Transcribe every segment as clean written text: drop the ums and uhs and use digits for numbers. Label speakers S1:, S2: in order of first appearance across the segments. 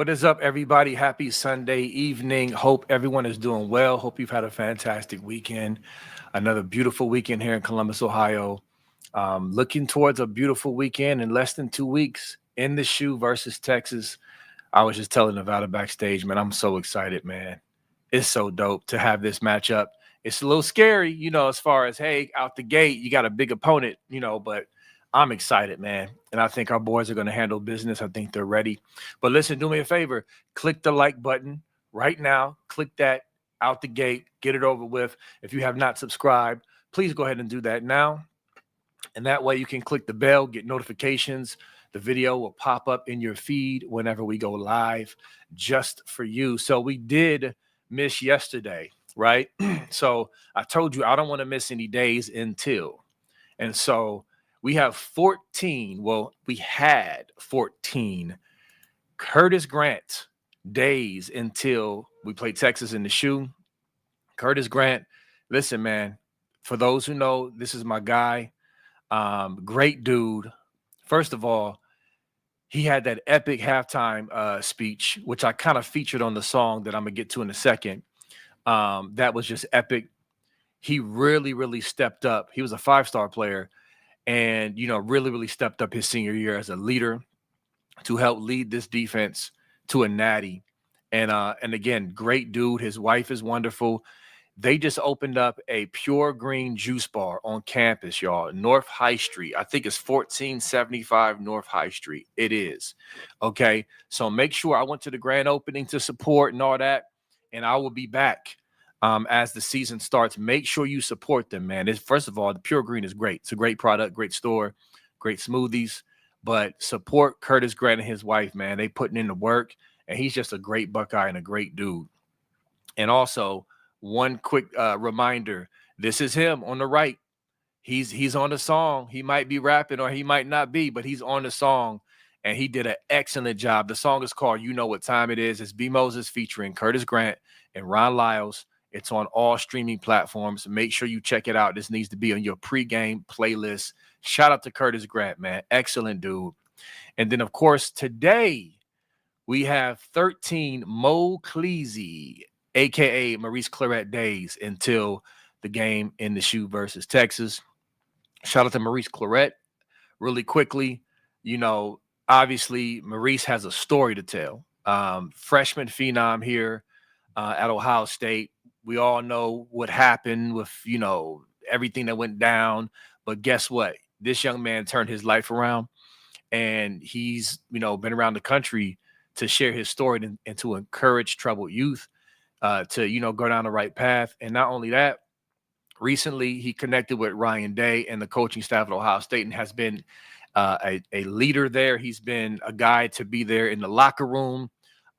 S1: What is up, everybody? Happy Sunday evening. Hope everyone is doing well. Hope you've had a fantastic weekend. Another beautiful weekend here in Columbus, Ohio. Looking towards a beautiful weekend in less than 2 weeks in the shoe versus Texas. I was just telling Nevada backstage, man, I'm so excited, man. It's so dope to have this matchup. It's a little scary, as far as, hey, out the gate, you got a big opponent, but I'm excited, man. And I think our boys are going to handle business. I think they're ready. But listen, do me a favor. Click the like button right now. Click that out the gate. Get it over with. If you have not subscribed, please go ahead and do that now. And that way you can click the bell, get notifications. The video will pop up in your feed whenever we go live just for you. So we did miss yesterday, right? So I told you I don't want to miss any days until. And so we have 14. Well, we had 14 Curtis Grant days until we played Texas in the shoe. Curtis Grant, listen, man, for those who know, this is my guy. Great dude. First of all, he had that epic halftime speech, which I kind of featured on the song that I'm going to get to in a second. That was just epic. He really, really stepped up. He was a 5-star player and, really, really stepped up his senior year as a leader to help lead this defense to a natty. And again, great dude. His wife is wonderful. They just opened up a Pure Green juice bar on campus, y'all. North High Street. I think it's 1475 North High Street. It is. Okay. So make sure I went to the grand opening to support and all that. And I will be back as the season starts. Make sure you support them, man. First of all, the Pure Green is great. It's a great product, great store, great smoothies. But support Curtis Grant and his wife, man. They putting in the work. And he's just a great Buckeye and a great dude. And also, one quick reminder, this is him on the right. He's on the song. He might be rapping or he might not be, but he's on the song, and he did an excellent job. The song is called You Know What Time It Is. It's B. Moses featuring Curtis Grant and Ron Lyles. It's on all streaming platforms. Make sure you check it out. This needs to be on your pregame playlist. Shout out to Curtis Grant, man. Excellent dude. And then, of course, today we have 13 Mo Cleasy, a.k.a. Maurice Clarrett days until the game in the shoe versus Texas. Shout out to Maurice Clarrett. Really quickly, obviously Maurice has a story to tell. Freshman phenom here at Ohio State. We all know what happened with, everything that went down. But guess what? This young man turned his life around, and he's, been around the country to share his story and to encourage troubled youth. To go down the right path. And not only that, recently he connected with Ryan Day and the coaching staff at Ohio State and has been a leader there. He's been a guy to be there in the locker room,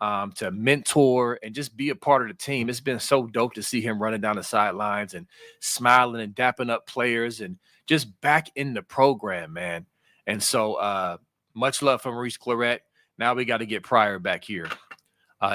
S1: to mentor and just be a part of the team. It's been so dope to see him running down the sidelines and smiling and dapping up players and just back in the program, man. And so much love for Maurice Clarrett. Now we got to get Pryor back here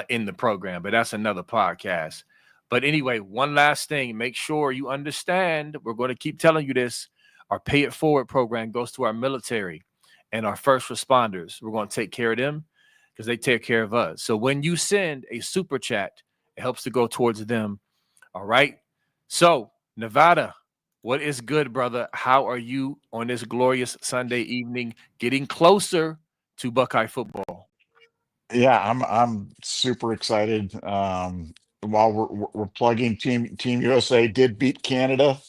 S1: in the program, but that's another podcast. But anyway, one last thing, make sure you understand, we're going to keep telling you this, our Pay It Forward program goes to our military and our first responders. We're going to take care of them because they take care of us. So when you send a super chat, it helps to go towards them. All right. So Nevada, what is good, brother? How are you on this glorious Sunday evening, getting closer to Buckeye football?
S2: Yeah, I'm super excited. While we're plugging Team USA did beat Canada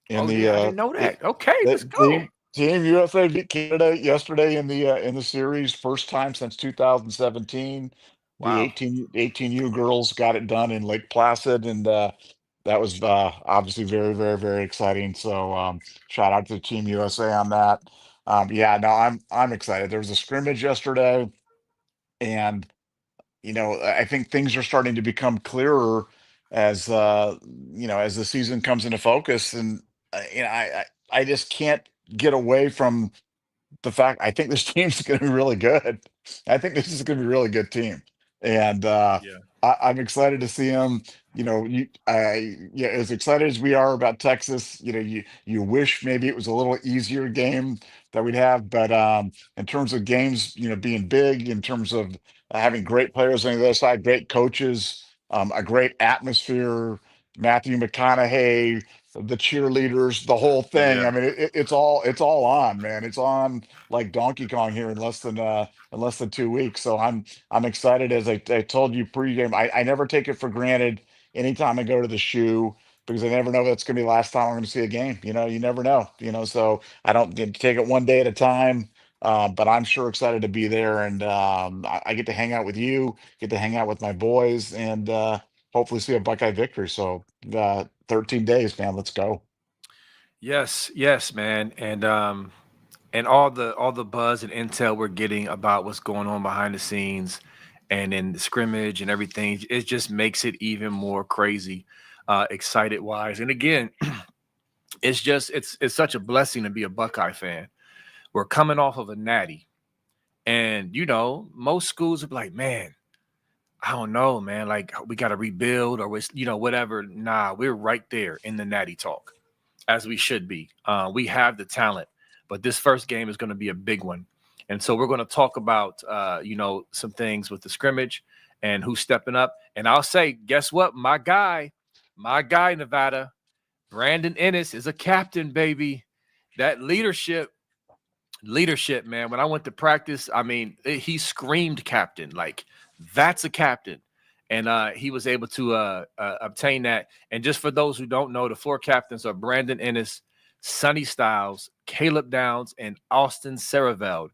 S2: in
S1: Oh
S2: the
S1: yeah, I didn't know that. Okay, let's go.
S2: Team USA beat Canada yesterday in the series, first time since 2017. The
S1: Wow.
S2: 18U girls got it done in Lake Placid, and that was obviously very, very, very exciting. So shout out to Team USA on that. Yeah, no, I'm excited. There was a scrimmage yesterday, and I think things are starting to become clearer as as the season comes into focus. And I just can't get away from the fact I think this team's going to be really good. I think this is going to be a really good team, and
S1: Yeah.
S2: I'm excited to see them. Yeah, as excited as we are about Texas, you wish maybe it was a little easier game that we'd have, but in terms of games, being big, in terms of having great players on the other side, great coaches, a great atmosphere. Matthew McConaughey, the cheerleaders, the whole thing. I
S1: Yeah.
S2: mean, it's all on, man. It's on like Donkey Kong here in less than 2 weeks. So I'm excited. As I told you pregame, I never take it for granted anytime I go to the shoe, because I never know if that's going to be the last time I'm going to see a game. You never know. So I don't take it one day at a time. But I'm sure excited to be there, and I get to hang out with you, get to hang out with my boys, and hopefully see a Buckeye victory. So 13 days, man. Let's go.
S1: Yes, yes, man. And all the buzz and intel we're getting about what's going on behind the scenes and in the scrimmage and everything, it just makes it even more crazy, excited wise. And again, it's such a blessing to be a Buckeye fan. We're coming off of a natty. And most schools are like, man, I don't know, man. Like we got to rebuild or whatever. Nah, we're right there in the natty talk, as we should be. We have the talent, but this first game is going to be a big one. And so we're going to talk about, some things with the scrimmage and who's stepping up. And I'll say, guess what? My guy, Nevada, Brandon Ennis is a captain, baby. That leadership, man. When I went to practice, I mean, he screamed captain. Like, that's a captain. And he was able to obtain that. And just for those who don't know, the four captains are Brandon Ennis, Sonny Styles, Caleb Downs, and Austin Saraveld.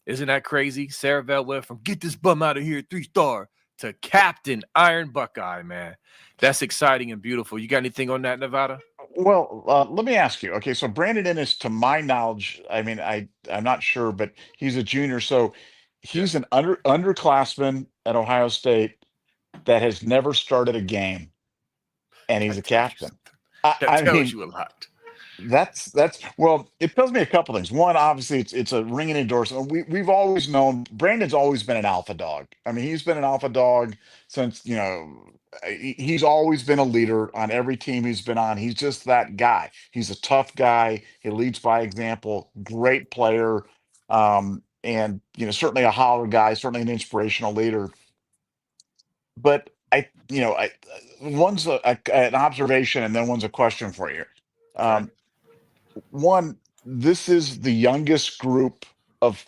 S1: Isn't that crazy? Saraveld went from get this bum out of here, 3-star, to captain Iron Buckeye, man. That's exciting and beautiful. You got anything on that, Nevada?
S2: Well, let me ask you. Okay, so Brandon Ennis, to my knowledge, I mean, I'm not sure, but he's a junior, so
S1: Yeah.
S2: he's an underclassman at Ohio State that has never started a game, and he's a
S1: That tells you
S2: captain.
S1: something.
S2: I,
S1: That
S2: I
S1: tells
S2: mean,
S1: you a lot.
S2: that's well, it tells me a couple things. One, obviously, it's a ringing endorsement. We've always known Brandon's always been an alpha dog. I mean, he's been an alpha dog since, he's always been a leader on every team he's been on. He's just that guy. He's a tough guy. He leads by example. Great player, and certainly a holler guy, certainly an inspirational leader. But one's an observation, and then one's a question for you.
S1: Okay.
S2: Um, One, this is the youngest group of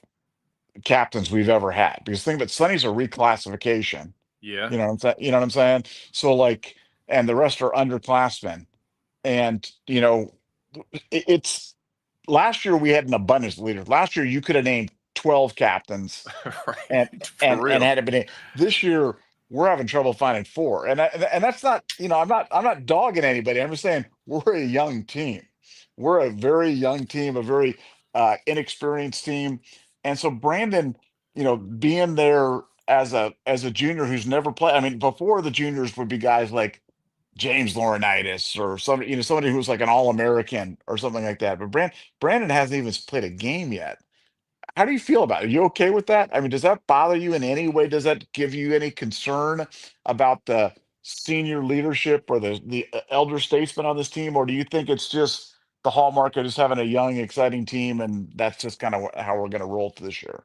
S2: captains we've ever had, because think of it, Sonny's a reclassification.
S1: Yeah.
S2: You know what I'm saying? So like, and the rest are underclassmen. And it's last year we had an abundance of leaders. Last year you could have named 12 captains, and
S1: Right. For
S2: and
S1: real.
S2: had it been this year, we're having trouble finding four. And that's not, I'm not dogging anybody. I'm just saying we're a young team. We're a very young team, a very inexperienced team. And so Brandon, being there as a junior who's never played. I mean, before the juniors would be guys like James Laurinaitis or somebody who's like an All-American or something like that. But Brandon hasn't even played a game yet. How do you feel about it? Are you okay with that? I mean, does that bother you in any way? Does that give you any concern about the senior leadership or the elder statesmen on this team, or do you think it's just the hallmark of just having a young, exciting team, and that's just kind of how we're going to roll to this year?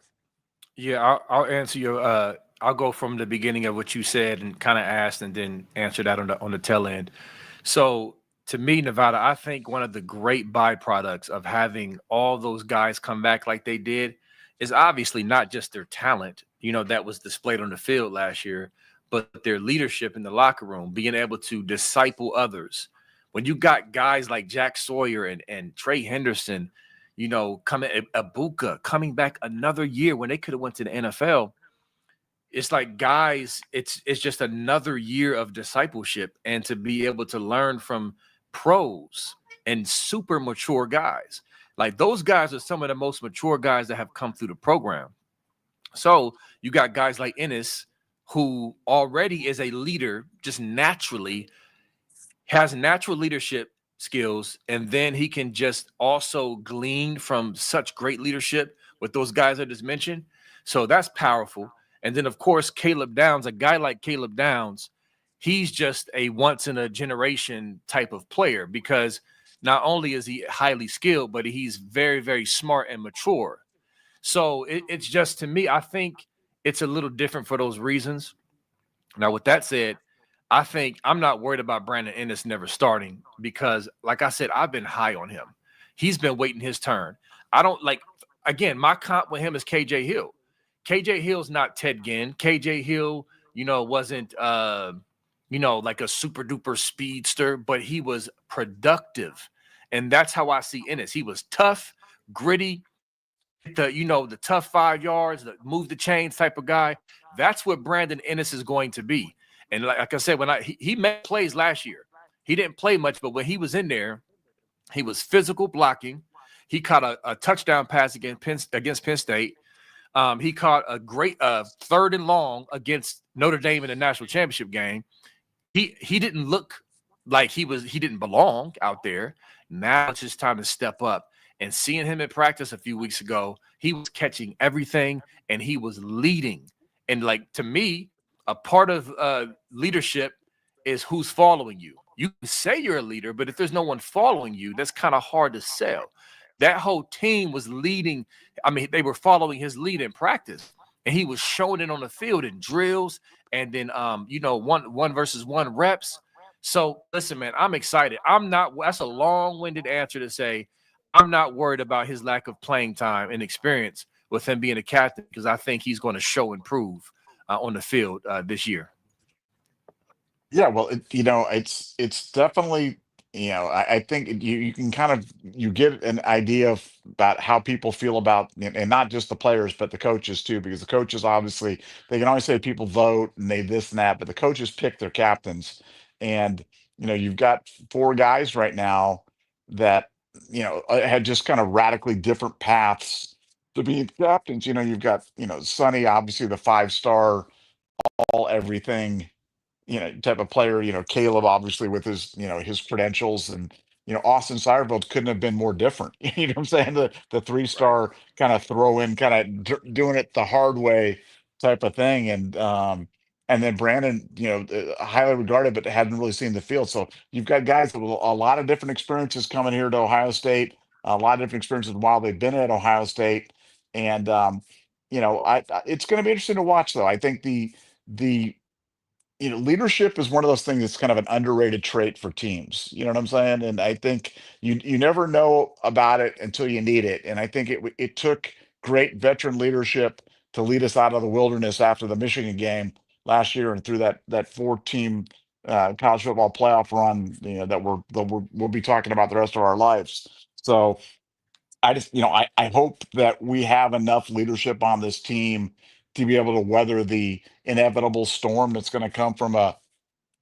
S1: Yeah, I'll answer your. I'll go from the beginning of what you said and kind of asked, and then answer that on the tail end. So to me, Nevada, I think one of the great byproducts of having all those guys come back like they did is obviously not just their talent, that was displayed on the field last year, but their leadership in the locker room, being able to disciple others. When you got guys like Jack Sawyer and Trey Henderson, coming Abuka coming back another year when they could have went to the NFL. It's like, guys, it's just another year of discipleship, and to be able to learn from pros and super mature guys. Like, those guys are some of the most mature guys that have come through the program. So you got guys like Ennis, who already is a leader, just naturally has natural leadership skills, and then he can just also glean from such great leadership with those guys I just mentioned. So that's powerful. And then, of course, Caleb Downs, a guy like Caleb Downs, he's just a once in a generation type of player, because not only is he highly skilled, but he's very, very smart and mature. So it's just, to me, I think it's a little different for those reasons. Now, with that said, I think I'm not worried about Brandon Ennis never starting because, like I said, I've been high on him. He's been waiting his turn. I don't like, again, my comp with him is KJ Hill. KJ Hill's not Ted Ginn. KJ Hill, wasn't, like a super duper speedster, but he was productive. And that's how I see Ennis. He was tough, gritty, the tough 5 yards, the move the chains type of guy. That's what Brandon Ennis is going to be. And like I said, when he made plays last year, he didn't play much, but when he was in there, he was physical blocking. He caught a touchdown pass against Penn State. He caught a great third and long against Notre Dame in the national championship game. He didn't look like he didn't belong out there. Now it's just time to step up. And seeing him in practice a few weeks ago, he was catching everything and he was leading. And like, to me, a part of leadership is who's following you. You can say you're a leader, but if there's no one following you, that's kind of hard to sell. That whole team was leading. I mean, they were following his lead in practice, and he was showing it on the field in drills and then, one versus one reps. So listen, man, I'm excited. That's a long-winded answer to say I'm not worried about his lack of playing time and experience with him being a captain because I think he's going to show and prove on the field this year.
S2: Yeah, well, it's definitely, I think you can kind of you get an idea about how people feel about, and not just the players but the coaches too, because the coaches obviously they can always say people vote and they this and that, but the coaches pick their captains, and you've got four guys right now that had just kind of radically different paths to being captains. You've got Sonny, obviously the 5-star all everything type of player, Caleb obviously with his credentials, and Austin Seyerveld couldn't have been more different. You know what I'm saying? The
S1: Right.
S2: 3-star kind of throw in, kind of doing it the hard way type of thing. And then Brandon, highly regarded, but hadn't really seen the field. So you've got guys with a lot of different experiences coming here to Ohio State, a lot of different experiences while they've been at Ohio State. And it's going to be interesting to watch, though. I think the leadership is one of those things that's kind of an underrated trait for teams. You know what I'm saying? And I think you never know about it until you need it. And I think it took great veteran leadership to lead us out of the wilderness after the Michigan game last year and through that 4-team college football playoff run, we'll be talking about the rest of our lives. So I just, I hope that we have enough leadership on this team to be able to weather the inevitable storm that's going to come from a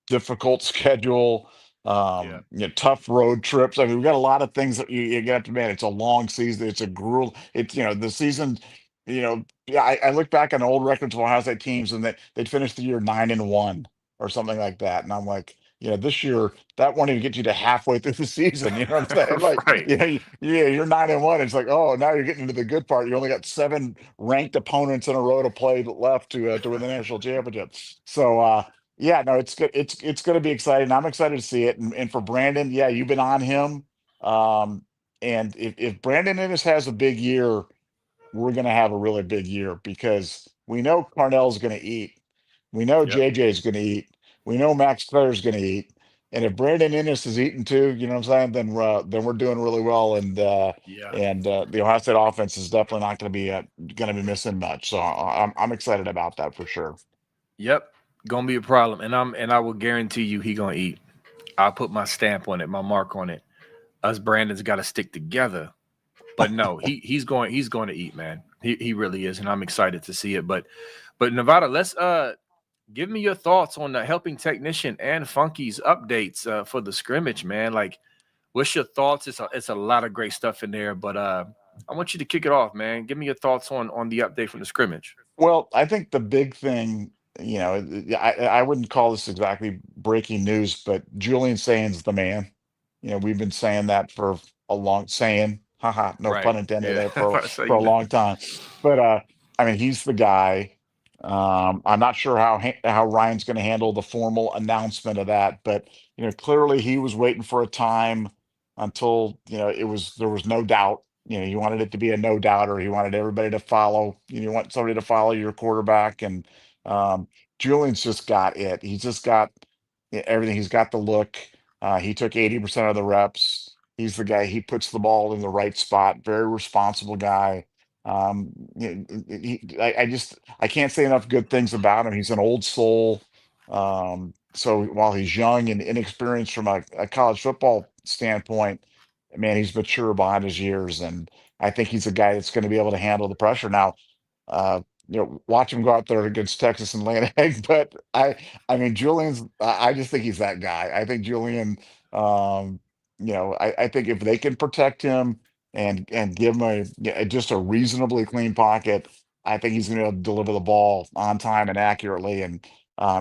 S2: difficult schedule,
S1: Yeah.
S2: tough road trips. I mean, we've got a lot of things that you have to man. It's a long season. It's a gruel. It's, the season, yeah, I look back on old records of Ohio State teams and they'd finish the year 9-1 or something like that. And I'm like, this year that won't even get you to halfway through the season. You know what I'm saying? Like,
S1: Right.
S2: you're 9-1. It's like, oh, now you're getting into the good part. You only got 7 ranked opponents in a row to play left to win the national championship. So, yeah, no, it's good. It's going to be exciting. I'm excited to see it. And for Brandon, yeah, you've been on him. Um, and if Brandon Ennis has a big year, we're going to have a really big year because we know Carnell's going to eat. We know
S1: Yep.
S2: JJ is going to eat. We know Max Clare is going to eat. And if Brandon Ennis is eating too, you know what I'm saying? Then we're doing really well.
S1: Yeah.
S2: The Ohio State offense is definitely not going to be missing much. So I'm excited about that for sure.
S1: Yep. Gonna be a problem. And I will guarantee you he gonna eat. I'll put my stamp on it, my mark on it. Us Brandon's gotta stick together. But no, he's going to eat, man. He really is, and I'm excited to see it. But Nevada, let's give me your thoughts on the helping technician and Funky's updates for the scrimmage, man. Like, what's your thoughts? It's a lot of great stuff in there, but I want you to kick it off, man. Give me your thoughts on the update from the scrimmage.
S2: Well, I think the big thing, I wouldn't call this exactly breaking news, but Julian Sain's the man. We've been saying that for a long saying, haha, no
S1: Right.
S2: pun intended
S1: Yeah.
S2: there
S1: So
S2: for a
S1: you know.
S2: long time. But I mean, he's the guy. I'm not sure how Ryan's going to handle the formal announcement of that, but clearly he was waiting for a time until there was no doubt. he wanted it to be a no doubter. He wanted everybody to follow. You want somebody to follow your quarterback, and um, Julian's just got it. He's just got everything. He's got the look. He took 80% of the reps. He's the guy. He puts the ball in the right spot. Very responsible guy. I can't say enough good things about him. He's an old soul. So while he's young and inexperienced from a college football standpoint, man, he's mature behind his years, and I think he's a guy that's going to be able to handle the pressure. Now, uh, watch him go out there against Texas and lay an egg. But I mean, I just think he's that guy. I think Julian, um, I think if they can protect him and give him just a reasonably clean pocket, I think he's going to deliver the ball on time and accurately. And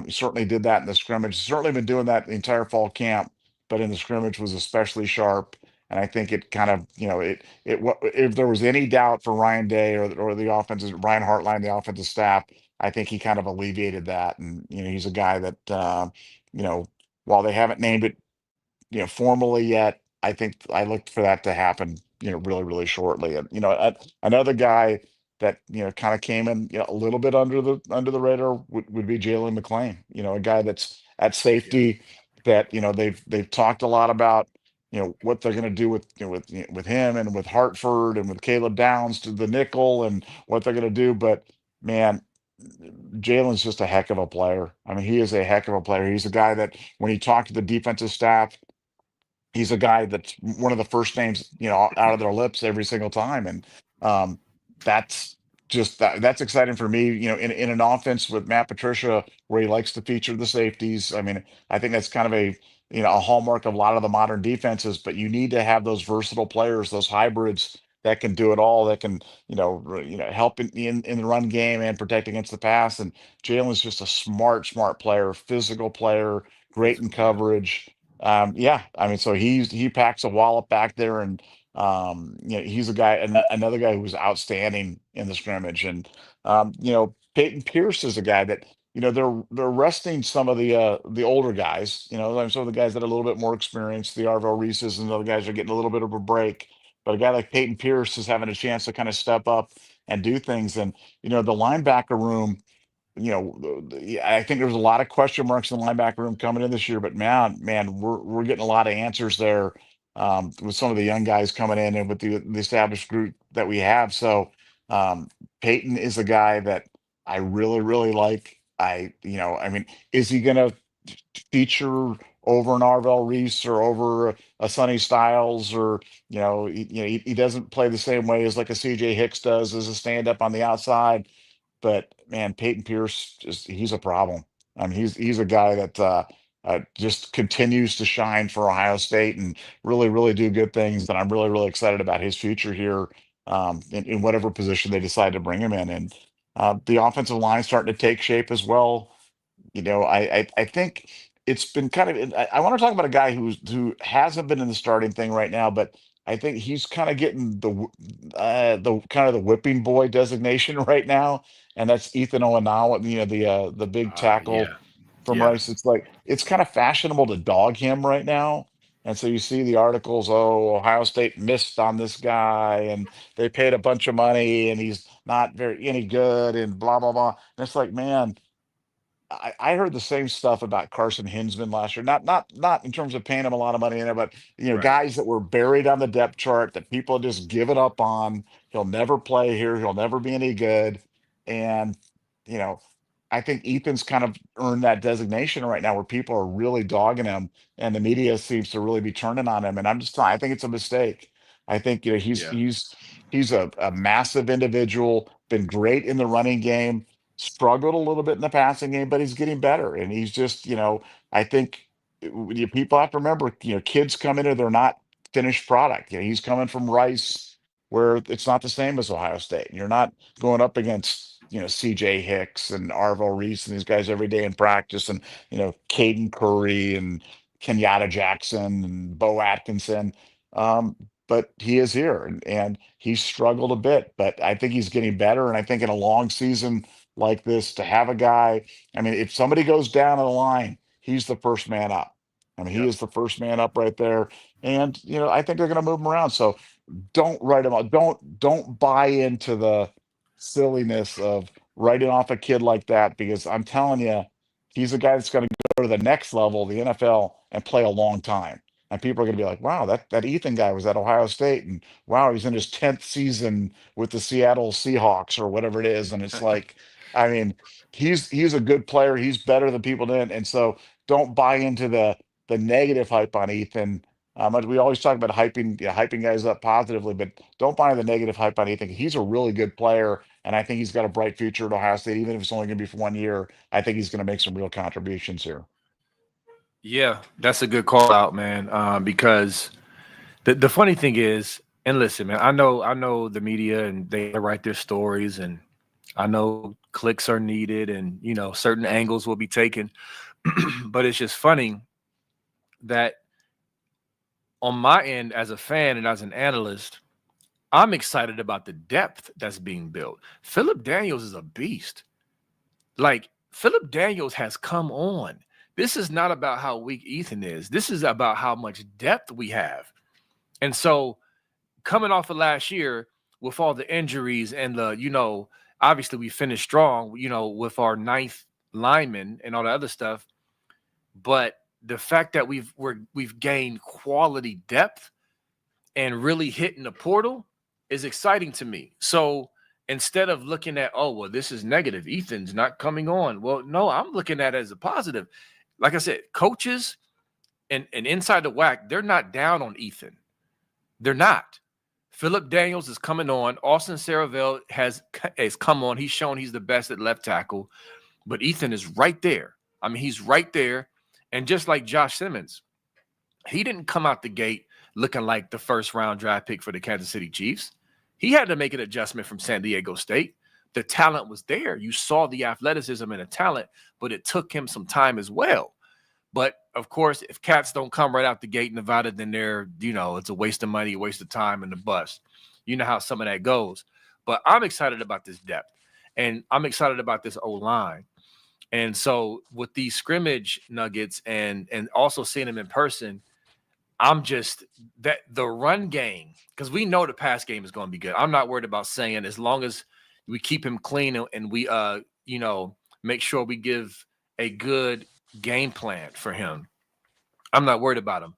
S2: he certainly did that in the scrimmage. Certainly been doing that the entire fall camp, but in the scrimmage was especially sharp. And I think it kind of, if there was any doubt for Ryan Day or the offensive Ryan Hartline, the offensive staff, I think he kind of alleviated that. And he's a guy that you know, while they haven't named it formally yet, I think I looked for that to happen, really, really shortly. And another guy that kind of came in a little bit under the radar would be Jaylen Mlan. A guy that's at
S1: Yeah.
S2: safety that they've talked a lot about what they're going to do with him and with Hartford and with Caleb Downs to the nickel and what they're going to do. But man, Jalen's just a heck of a player. I mean, he is a heck of a player. He's a guy that when he talked to the defensive staff, he's a guy that's one of the first names out of their lips every single time. And um that's that's exciting for me, in an offense with Matt Patricia where he likes to feature the safeties. I mean, I think that's kind of a hallmark of a lot of the modern defenses, but you need to have those versatile players, those hybrids that can do it all, that can help in the run game and protect against the pass. And Jalen's just a smart player, physical player, great in
S1: Physical, yeah.
S2: coverage. Yeah, I mean, so he packs a wallop back there, and he's a guy, another guy who was outstanding in the scrimmage. And Peyton Pierce is a guy that they're resting some of the older guys, like some of the guys that are a little bit more experienced, the Arville Reeses and the other guys are getting a little bit of a break. But a guy like Peyton Pierce is having a chance to kind of step up and do things. And the linebacker room, I think there was a lot of question marks in the linebacker room coming in this year, but man, we're getting a lot of answers there, with some of the young guys coming in and with the established group that we have. So Peyton is a guy that I really, really like. I mean, is he going to feature over an Arvell Reese or over a Sonny Styles, or he doesn't play the same way as like a CJ Hicks does as a stand up on the outside. But man, Peyton Pierce, he's a problem. I mean, he's a guy that just continues to shine for Ohio State and really, really do good things. And I'm really, really excited about his future here, in whatever position they decide to bring him in. And the offensive line starting to take shape as well. I think it's been kind of. I want to talk about a guy who hasn't been in the starting thing right now, but I think he's kind of getting the kind of the whipping boy designation right now, and that's Ethan Owanawa, the big tackle
S1: Yeah.
S2: from
S1: Yeah.
S2: Rice. It's like it's kind of fashionable to dog him right now. And so you see the articles, oh, Ohio State missed on this guy, and they paid a bunch of money, and he's not very any good, and blah blah blah. And it's like, man, I heard the same stuff about Carson Hinsman last year. Not in terms of paying him a lot of money in it, but
S1: Right.
S2: guys that were buried on the depth chart that people just give it up on. He'll never play here. He'll never be any good. And you know, I think Ethan's kind of earned that designation right now, where people are really dogging him, and the media seems to really be turning on him. And I think it's a mistake. I think
S1: Yeah.
S2: he's a massive individual, been great in the running game, struggled a little bit in the passing game, but he's getting better. And he's just, I think people have to remember, kids come in and they're not finished product. He's coming from Rice, where it's not the same as Ohio State. You're not going up against, CJ Hicks and Arville Reese and these guys every day in practice, and, Caden Curry and Kenyatta Jackson and Bo Atkinson. Um, but he is here, and he's struggled a bit, but I think he's getting better. And I think in a long season like this, to have a guy, I mean, if somebody goes down the line, he's the first man up. I mean, he
S1: Yep.
S2: is the first man up right there. And, I think they're going to move him around. So don't write them off. Don't buy into the silliness of writing off a kid like that, because I'm telling you, he's a guy that's going to go to the next level, the NFL, and play a long time. And people are going to be like, "Wow, that Ethan guy was at Ohio State, and wow, he's in his 10th season with the Seattle Seahawks or whatever it is." And it's like, I mean, he's a good player. He's better than people did, and so don't buy into the negative hype on Ethan. We always talk about hyping guys up positively, but don't buy the negative hype on Ethan. He's a really good player, and I think he's got a bright future at Ohio State, even if it's only going to be for 1 year. I think he's going to make some real contributions here.
S1: Yeah, that's a good call out, man. Because the funny thing is, and listen, man, I know the media and they write their stories, and I know clicks are needed, and certain angles will be taken. But it's just funny that on my end as a fan and as an analyst, I'm excited about the depth that's being built. Philip Daniels is a beast. Like, Philip Daniels has come on. This is not about how weak Ethan is. This is about how much depth we have. And so, coming off of last year with all the injuries and obviously we finished strong, with our ninth lineman and all the other stuff. But the fact that we've gained quality depth and really hitting the portal is exciting to me. So instead of looking at, oh, well, this is negative, Ethan's not coming on. Well, no, I'm looking at it as a positive. Like I said, coaches and inside the WAC, they're not down on Ethan. They're not. Philip Daniels is coming on. Austin Saraville has come on. He's shown he's the best at left tackle. But Ethan is right there. I mean, he's right there. And just like Josh Simmons, he didn't come out the gate looking like the first round draft pick for the Kansas City Chiefs. He had to make an adjustment from San Diego State. The talent was there. You saw the athleticism and the talent, but it took him some time as well. But of course, if cats don't come right out the gate in Nevada, then it's a waste of money, a waste of time, and a bust. You know how some of that goes. But I'm excited about this depth, and I'm excited about this O-line. And so with these scrimmage nuggets and also seeing them in person, I'm just that the run game, because we know the pass game is going to be good. I'm not worried about saying, as long as we keep him clean and we make sure we give a good game plan for him. I'm not worried about him.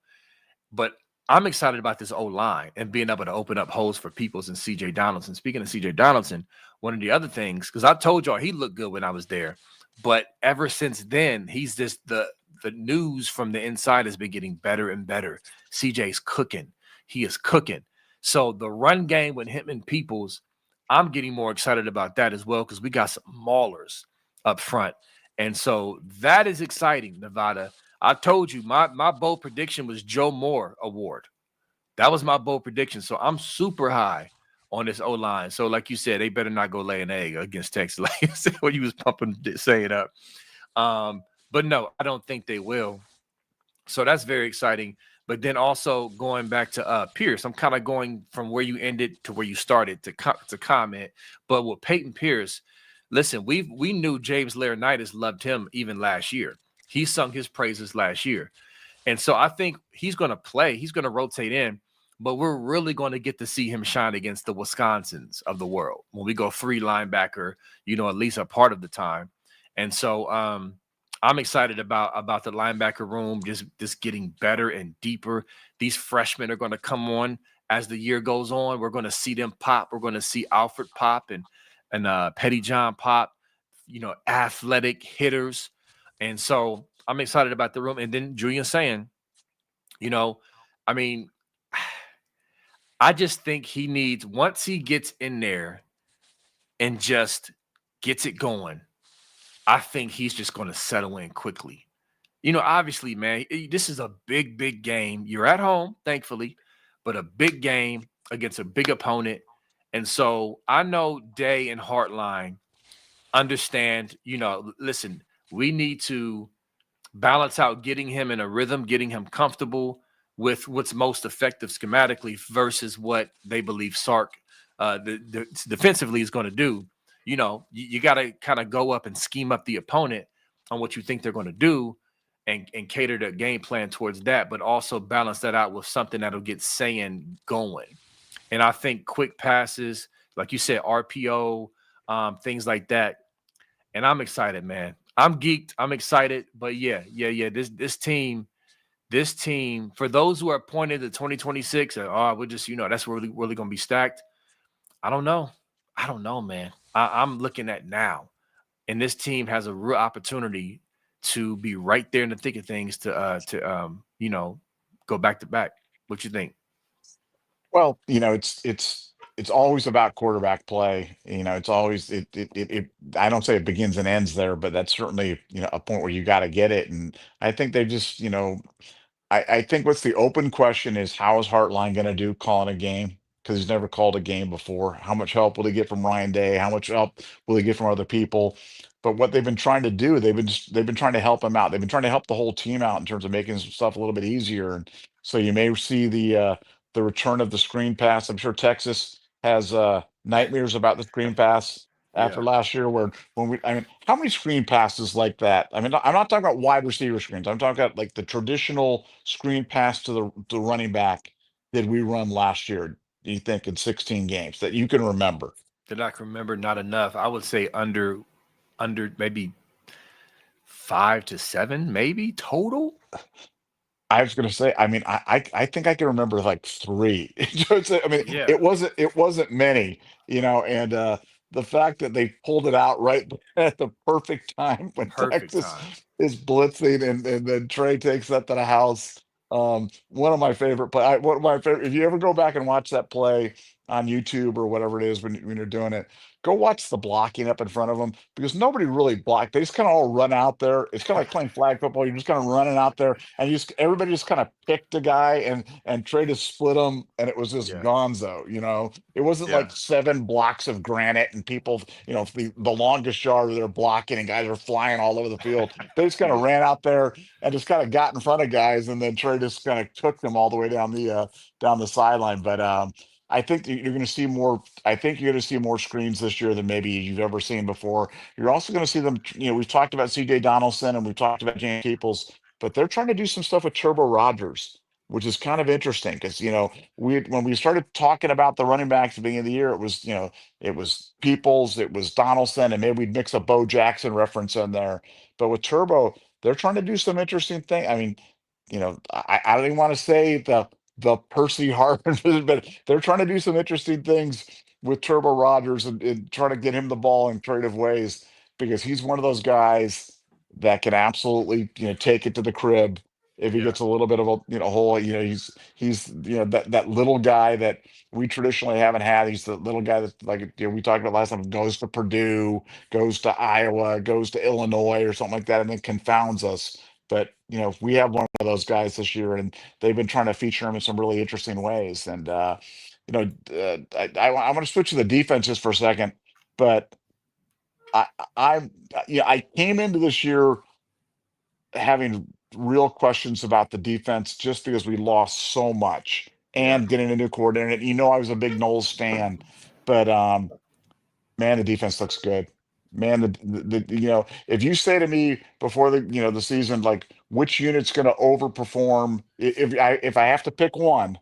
S1: But I'm excited about this O-line and being able to open up holes for Peoples and CJ Donaldson. Speaking of CJ Donaldson, one of the other things, because I told y'all he looked good when I was there, but ever since then, he's just the news from the inside has been getting better and better. CJ's cooking. He is cooking. So the run game with him and Peoples, I'm getting more excited about that as well, because we got some maulers up front. And so that is exciting, Nevada. I told you my bold prediction was Joe Moore Award. That was my bold prediction. So I'm super high on this O-line. So like you said, they better not go lay an egg against Texas, like you said when you was saying up. But no, I don't think they will. So that's very exciting. But then also going back to Pierce, I'm kind of going from where you ended to where you started to comment. But with Peyton Pierce, listen, we knew James Laurinaitis loved him even last year. He sung his praises last year. And so I think he's going to play. He's going to rotate in. But we're really going to get to see him shine against the Wisconsins of the world when we go 3 linebacker, at least a part of the time. And so I'm excited about the linebacker room just getting better and deeper. These freshmen are going to come on as the year goes on. We're going to see them pop. We're going to see Alfred pop and Petty John pop, athletic hitters. And so I'm excited about the room. And then Julian saying, I just think he needs, once he gets in there and just gets it going, I think he's just going to settle in quickly. Obviously, man, this is a big, big game. You're at home, thankfully, but a big game against a big opponent. And so I know Day and Hartline understand, listen, we need to balance out getting him in a rhythm, getting him comfortable with what's most effective schematically versus what they believe Sark defensively is going to do. You got to kind of go up and scheme up the opponent on what you think they're going to do and cater the game plan towards that, but also balance that out with something that'll get saying going. And I think quick passes, like you said, RPO, things like that. And I'm excited, man. I'm geeked. I'm excited. But yeah. This team, for those who are pointed to 2026, we're just, that's really going to be stacked. I don't know. I don't know, man. I'm looking at now, and this team has a real opportunity to be right there in the thick of things to go back to back. What you think?
S2: Well, it's always about quarterback play. It's always it I don't say it begins and ends there, but that's certainly, a point where you got to get it. And I think they just, I think what's the open question is, how is Hartline going to do calling a game? Because he's never called a game before. How much help will he get from Ryan Day? How much help will he get from other people? But what they've been trying to do, they've been trying to help him out. They've been trying to help the whole team out in terms of making some stuff a little bit easier. And so you may see the return of the screen pass. I'm sure Texas has nightmares about the screen pass after
S1: Yeah,
S2: last year, where I mean, how many screen passes like that? I mean, I'm not talking about wide receiver screens. I'm talking about like the traditional screen pass to the running back that we run last year. Do you think in 16 games that you can remember?
S1: did I can remember? Not enough. I would say under maybe 5 to 7, maybe total.
S2: I was going to say, I mean, I think I can remember like three. I mean,
S1: Yeah,
S2: it wasn't many, and the fact that they pulled it out right at the perfect time when
S1: perfect
S2: Texas
S1: time.
S2: is blitzing, and then Trey takes that to the house. One of my favorite play. One of my favorite. If you ever go back and watch that play on YouTube or whatever it is when you're doing it, go watch the blocking up in front of them, because nobody really blocked. They just kind of all run out there. It's kind of like playing flag football. You're just kind of running out there, and everybody just kind of picked a guy and tried to split them, and it was just
S1: Yeah,
S2: gonzo. It wasn't
S1: yeah,
S2: like 7 blocks of granite and people, the longest yard they're blocking and guys are flying all over the field. They just kind of
S1: yeah,
S2: ran out there and just kind of got in front of guys, and then Trey just kind of took them all the way down the sideline. But I think that you're going to see more. I think you're going to see more screens this year than maybe you've ever seen before. You're also going to see them. We've talked about C.J. Donaldson and we've talked about James Peoples, but they're trying to do some stuff with Turbo Rogers, which is kind of interesting because we when we started talking about the running backs at the beginning of the year, it was Peoples, it was Donaldson, and maybe we'd mix a Bo Jackson reference in there. But with Turbo, they're trying to do some interesting thing. I mean, I don't even want to say the Percy Harvin, but they're trying to do some interesting things with Turbo Rogers, and trying to get him the ball in creative ways, because he's one of those guys that can absolutely take it to the crib if he
S1: yeah,
S2: gets a little bit of a hole. He's that little guy that we traditionally haven't had. He's the little guy that, like, we talked about last time, goes to Purdue, goes to Iowa, goes to Illinois or something like that, and then confounds us. But we have one of those guys this year, and they've been trying to feature him in some really interesting ways. And I want to switch to the defense just for a second, but I I came into this year having real questions about the defense, just because we lost so much
S1: yeah.
S2: and getting a new coordinator. And I was a big Knowles fan, but man, the defense looks good. Man, if you say to me before the season, like, which unit's going to overperform, if I have to pick one,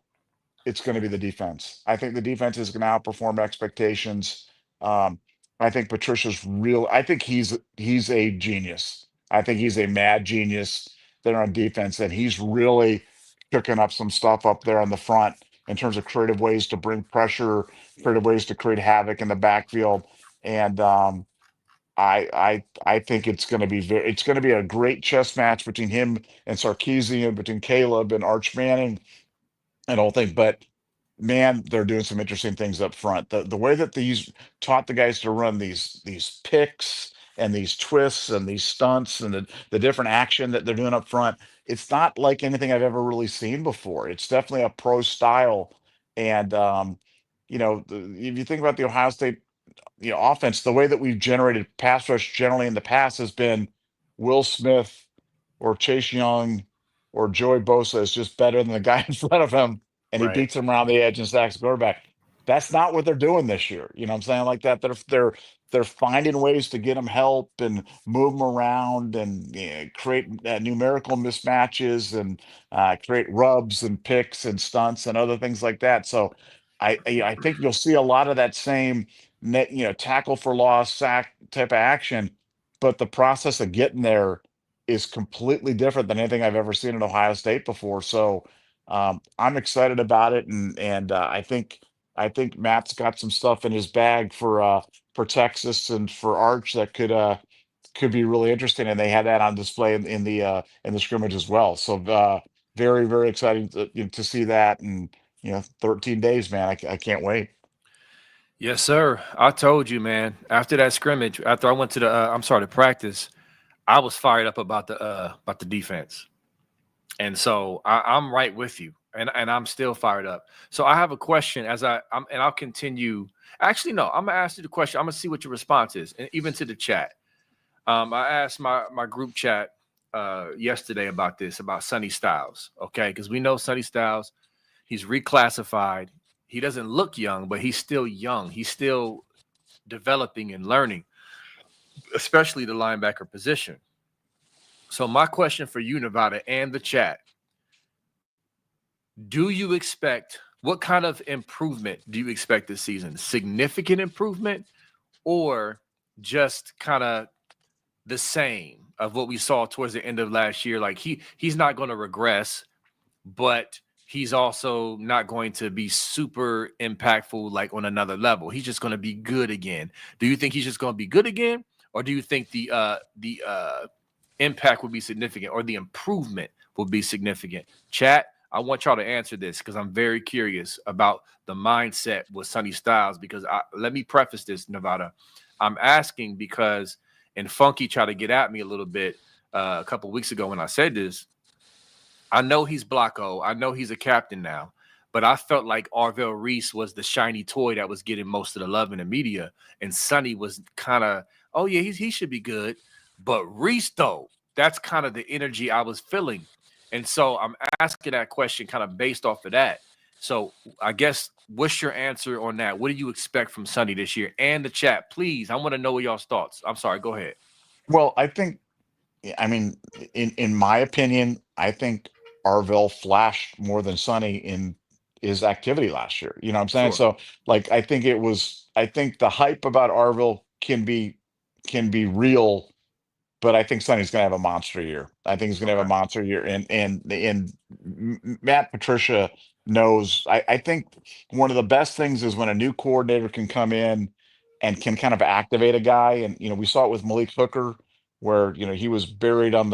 S2: it's going to be the defense. I think the defense is going to outperform expectations. Um, I think Patricia's real. I think he's a genius. I think he's a mad genius there on defense, and he's really cooking up some stuff up there on the front in terms of creative ways to bring pressure, creative ways to create havoc in the backfield. And I think it's going to be a great chess match between him and Sarkeesian, between Caleb and Arch Manning and all thing. But man, they're doing some interesting things up front. The way that these taught the guys to run these picks and these twists and these stunts and the different action that they're doing up front, it's not like anything I've ever really seen before. It's definitely a pro style. And if you think about the Ohio State offense, the way that we've generated pass rush generally in the past has been Will Smith or Chase Young or Joey Bosa is just better than the guy in front of him, and he
S1: Right.
S2: beats him around the edge and sacks the quarterback. That's not what they're doing this year. You know what I'm saying? Like that. They're finding ways to get him help and move him around, and create numerical mismatches, and create rubs and picks and stunts and other things like that. So I think you'll see a lot of that same net, tackle for loss, sack type of action, but the process of getting there is completely different than anything I've ever seen at Ohio State before. So I'm excited about it, and I think Matt's got some stuff in his bag for Texas and for Arch that could be really interesting, and they had that on display in the scrimmage as well. So very very exciting to see that, and 13 days, man. I can't wait.
S1: Yes, sir. I told you, man. After that scrimmage, after I went to the practice, I was fired up about the defense, and so I'm right with you, and I'm still fired up. So I have a question and I'll continue. Actually, no, I'm gonna ask you the question. I'm gonna see what your response is, and even to the chat. I asked my group chat yesterday about this, about Sonny Styles, okay? Because we know Sonny Styles, he's reclassified. He doesn't look young, but he's still young. He's still developing and learning, especially the linebacker position. So my question for you, Nevada, and the chat, what kind of improvement do you expect this season? Significant improvement or just kind of the same of what we saw towards the end of last year? Like he's not going to regress, but he's also not going to be super impactful like on another level. He's just going to be good again. Do you think he's just going to be good again, or do you think the impact will be significant, or the improvement will be significant? Chat, I want y'all to answer this because I'm very curious about the mindset with Sonny Styles. Because let me preface this, Nevada. I'm asking because, and Funky tried to get at me a little bit a couple weeks ago when I said this. I know he's Blocko. I know he's a captain now, but I felt like Arville Reese was the shiny toy that was getting most of the love in the media, and Sonny was kind of, oh yeah, he should be good, but Reese though, that's kind of the energy I was feeling, and so I'm asking that question kind of based off of that. So I guess what's your answer on that? What do you expect from Sonny this year? And the chat, please. I want to know what y'all's thoughts. I'm sorry. Go ahead.
S2: Well, I mean, in my opinion, I think Arville flashed more than Sonny in his activity last year. You know what I'm saying?
S1: Sure.
S2: So, like, I think the hype about Arville can be real, but I think Sonny's going to have a monster year. I think he's going to have
S1: Okay.
S2: a monster year, and Matt Patricia knows. I think one of the best things is when a new coordinator can come in and can kind of activate a guy, and we saw it with Malik Hooker, where he was buried
S1: Yeah.
S2: on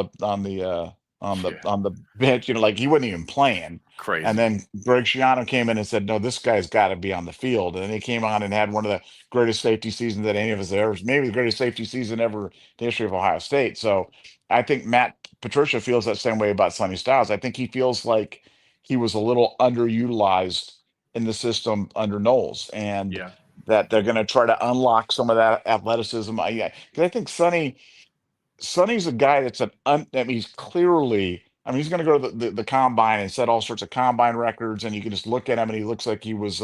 S2: the bench, like he wasn't even playing. And
S1: Crazy.
S2: then Greg Schiano came in and said, "No, this guy's got to be on the field." And then he came on and had one of the greatest safety seasons that any of us ever, maybe the greatest safety season ever in the history of Ohio State. So I think Matt Patricia feels that same way about Sonny Styles. I think he feels like he was a little underutilized in the system under Knowles, and
S1: Yeah.
S2: that they're going to try to unlock some of that athleticism. Because I think Sonny's a guy that's I mean, he's clearly. I mean, he's going to go to the combine and set all sorts of combine records, and you can just look at him, and he looks like he was,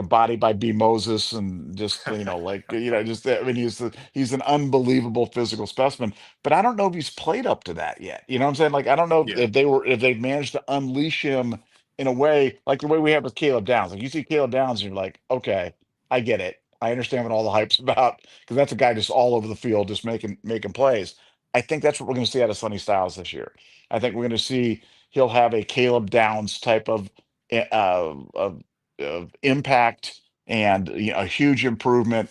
S2: bodied by B. Moses, and just, like, just. I mean, he's an unbelievable physical specimen. But I don't know if he's played up to that yet. You know what I'm saying? Like, I don't know
S1: Yeah.
S2: if they've managed to unleash him in a way like the way we have with Caleb Downs. Like, you see Caleb Downs, and you're like, okay, I get it. I understand what all the hype's about, because that's a guy just all over the field, just making plays. I think that's what we're going to see out of Sonny Styles this year. I think we're going to see he'll have a Caleb Downs type eh, of impact, and a huge improvement,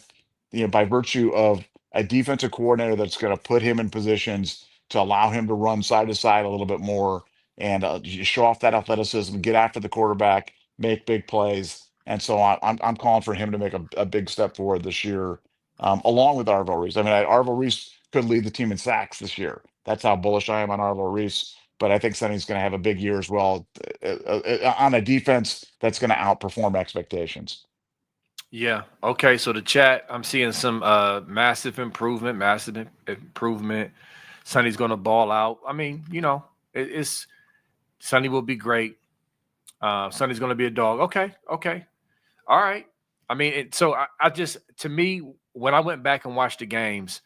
S2: by virtue of a defensive coordinator that's going to put him in positions to allow him to run side to side a little bit more, and show off that athleticism, get after the quarterback, make big plays. And so I'm calling for him to make a big step forward this year, along with Arville Reese. I mean, Arville Reese could lead the team in sacks this year. That's how bullish I am on Arville Reese. But I think Sonny's going to have a big year as well, on a defense that's going to outperform expectations.
S1: Yeah. Okay. So the chat, I'm seeing some massive improvement, improvement. Sonny's going to ball out. I mean, it's Sonny will be great. Sonny's going to be a dog. Okay. Okay. All right. I mean, so I just, to me, when I went back and watched the games,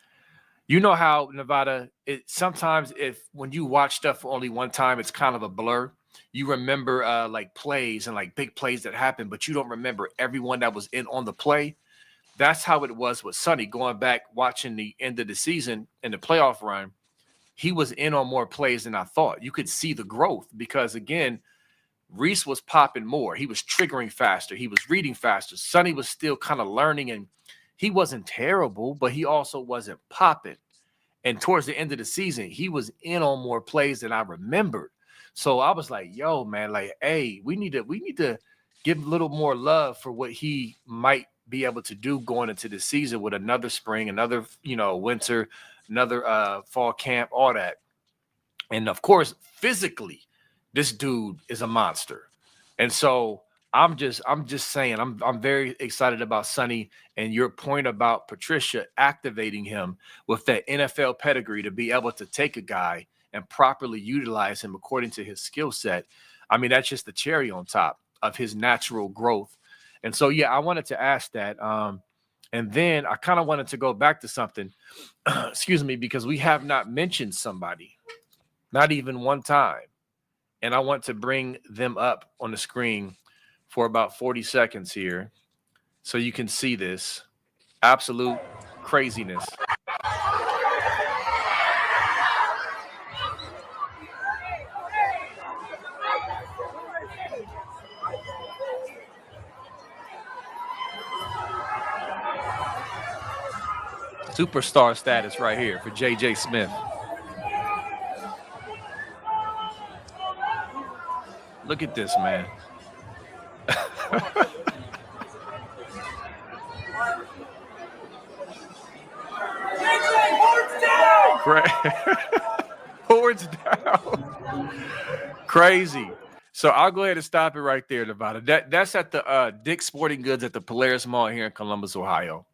S1: you know how Nevada, it sometimes, if when you watch stuff for only one time, it's kind of a blur. you remember like plays and like big plays that happened, but you don't remember everyone that was in on the play. That's how it was with Sonny. Going back watching the end of the season and the playoff run, he was in on more plays than I thought. You could see the growth because again, Reese was popping more. He was triggering faster. He was reading faster. Sonny was still kind of learning, and he wasn't terrible, but he also wasn't popping. And towards the end of the season, he was in on more plays than I remembered. So I was like, yo, man, like, hey, we need to give a little more love for what he might be able to do going into the season with another spring, another, winter, another fall camp, all that. And of course, physically, this dude is a monster. And so I'm just saying, I'm very excited about Sonny and your point about Patricia activating him with that NFL pedigree to be able to take a guy and properly utilize him according to his skill set. I mean, that's just the cherry on top of his natural growth. And so, yeah, I wanted to ask that. And then I kind of wanted to go back to something, excuse me, because we have not mentioned somebody, not even one time. And I want to bring them up on the screen for about 40 seconds here so you can see this absolute craziness. Superstar status right here for J.J. Smith. Look at this, man. Hordes down. Crazy. So I'll go ahead and stop it right there, Nevada. That's at the Dick's Sporting Goods at the Polaris Mall here in Columbus, Ohio.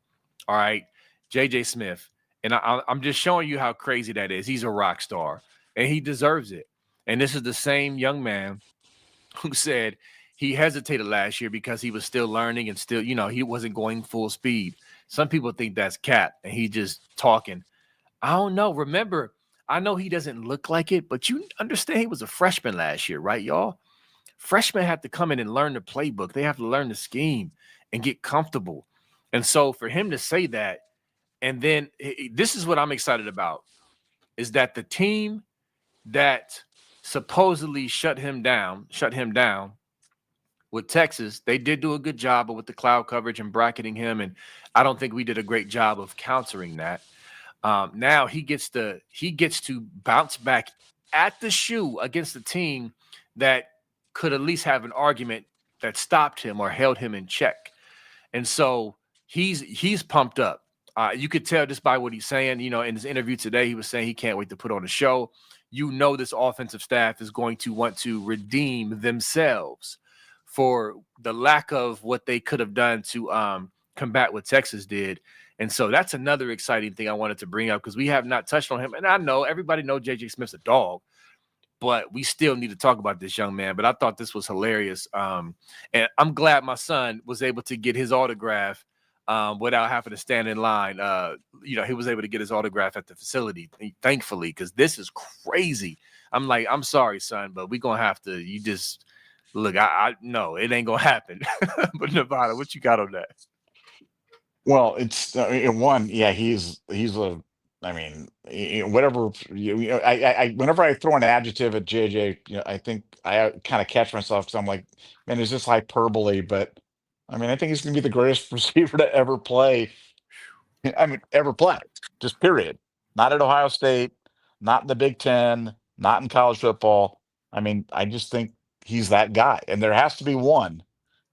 S1: All right. J.J. Smith. And I'm just showing you how crazy that is. He's a rock star, and he deserves it. And this is the same young man who said he hesitated last year because he was still learning and still, he wasn't going full speed. Some people think that's cap and he just talking. I don't know. Remember, I know he doesn't look like it, but you understand he was a freshman last year, right, y'all? Freshmen have to come in and learn the playbook. They have to learn the scheme and get comfortable. And so for him to say that, and then this is what I'm excited about, is that the team that supposedly shut him down with Texas, they did do a good job with the cloud coverage and bracketing him. And I don't think we did a great job of countering that. Now he gets to bounce back at the shoe against a team that could at least have an argument that stopped him or held him in check. And so he's pumped up. You could tell just by what he's saying, in his interview today, he was saying he can't wait to put on a show. This offensive staff is going to want to redeem themselves for the lack of what they could have done to combat what Texas did. And so that's another exciting thing I wanted to bring up because we have not touched on him. And I know everybody knows J.J. Smith's a dog, but we still need to talk about this young man. But I thought this was hilarious. And I'm glad my son was able to get his autograph without having to stand in line. He was able to get his autograph at the facility, thankfully, because this is crazy. I'm like, I'm sorry, son, but we're going to have to, you just look, I no, it ain't going to happen. But Nevada, what you got on that?
S2: Well, it's one, yeah, he's a. I mean, whatever. Whenever I throw an adjective at JJ, I think I kind of catch myself because I'm like, man, is this hyperbole? But I mean, I think he's going to be the greatest receiver to ever play. I mean, ever play, just period. Not at Ohio State, not in the Big Ten, not in college football. I mean, I just think he's that guy, and there has to be one,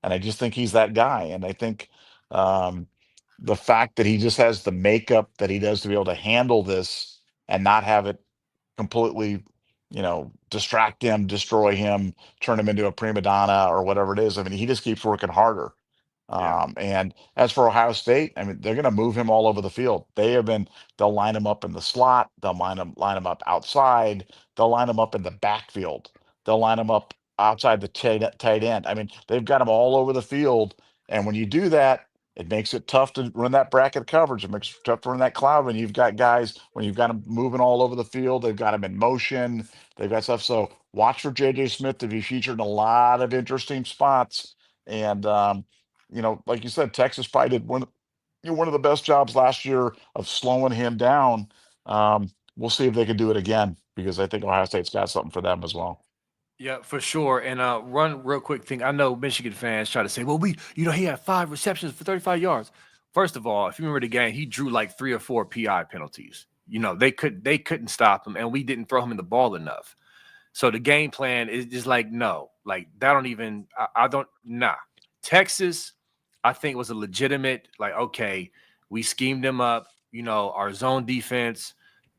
S2: and I just think he's that guy, and I think. Um, the fact that he just has the makeup that he does to be able to handle this and not have it completely, distract him, destroy him, turn him into a prima donna or whatever it is. I mean, he just keeps working harder.
S1: Yeah.
S2: And as for Ohio State, I mean, they're going to move him all over the field. They'll line him up in the slot. They'll line him up outside. They'll line him up in the backfield. They'll line him up outside the tight end. I mean, they've got him all over the field. And when you do that, it makes it tough to run that bracket coverage. It makes it tough to run that cloud when you've got guys, when you've got them moving all over the field. They've got them in motion. They've got stuff. So watch for JJ Smith to be featured in a lot of interesting spots. And like you said, Texas probably did one of the best jobs last year of slowing him down. We'll see if they can do it again, because I think Ohio State's got something for them as well.
S1: Yeah, for sure. And run real quick thing. I know Michigan fans try to say, well, he had 5 receptions for 35 yards. First of all, if you remember the game, he drew like 3 or 4 PI penalties. They couldn't stop him, and we didn't throw him in the ball enough. So the game plan is just like, no, like that don't even, I don't, nah. Texas, I think was a legitimate, like, okay, we schemed them up, our zone defense,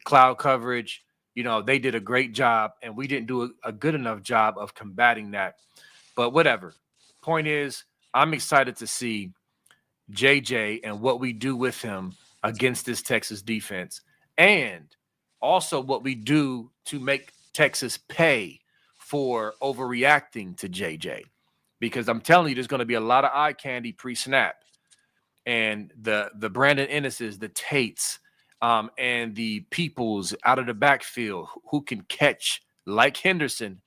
S1: cloud coverage, they did a great job, and we didn't do a good enough job of combating that. But whatever. Point is, I'm excited to see JJ and what we do with him against this Texas defense, and also what we do to make Texas pay for overreacting to JJ. Because I'm telling you, there's going to be a lot of eye candy pre-snap, and the Brandon Ennis's, the Tates, and the Peoples out of the backfield who can catch, like Henderson.